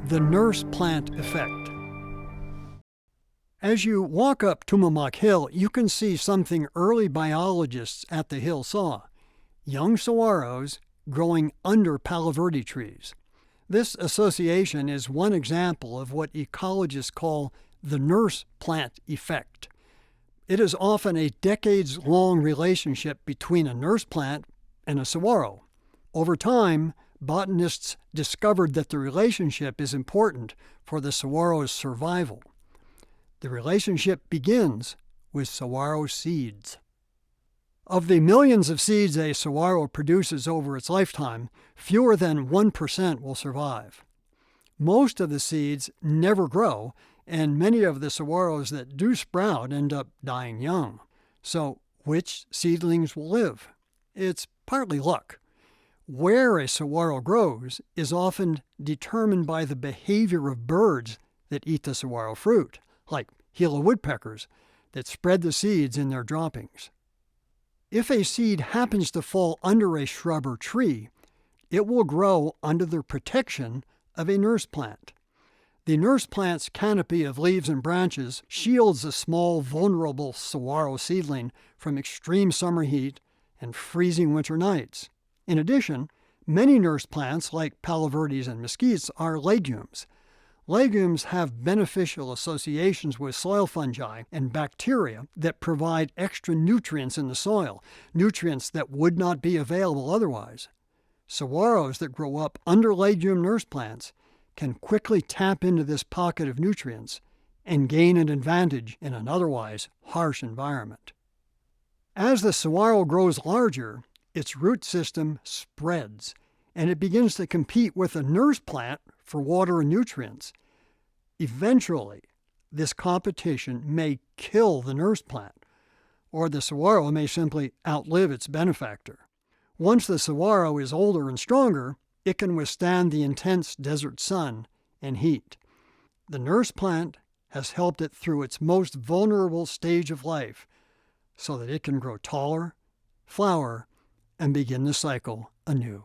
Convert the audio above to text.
The nurse plant effect. As you walk up Tumamoc Hill, you can see something early biologists at the hill saw: young saguaros growing under palo verde trees. This association is one example of what ecologists call the nurse plant effect. It is often a decades-long relationship between a nurse plant and a saguaro. Over time, botanists discovered that the relationship is important for the saguaro's survival. The relationship begins with saguaro seeds. Of the millions of seeds a saguaro produces over its lifetime, fewer than 1% will survive. Most of the seeds never grow, and many of the saguaros that do sprout end up dying young. So, which seedlings will live? It's partly luck. Where a saguaro grows is often determined by the behavior of birds that eat the saguaro fruit, like Gila woodpeckers that spread the seeds in their droppings. If a seed happens to fall under a shrub or tree, it will grow under the protection of a nurse plant. The nurse plant's canopy of leaves and branches shields a small, vulnerable saguaro seedling from extreme summer heat and freezing winter nights. In addition, many nurse plants, like palo verdes and mesquites, are legumes. Legumes have beneficial associations with soil fungi and bacteria that provide extra nutrients in the soil, nutrients that would not be available otherwise. Saguaros that grow up under legume nurse plants can quickly tap into this pocket of nutrients and gain an advantage in an otherwise harsh environment. As the saguaro grows larger, its root system spreads, and it begins to compete with a nurse plant for water and nutrients. Eventually, this competition may kill the nurse plant, or the saguaro may simply outlive its benefactor. Once the saguaro is older and stronger, it can withstand the intense desert sun and heat. The nurse plant has helped it through its most vulnerable stage of life so that it can grow taller, flower, and begin the cycle anew.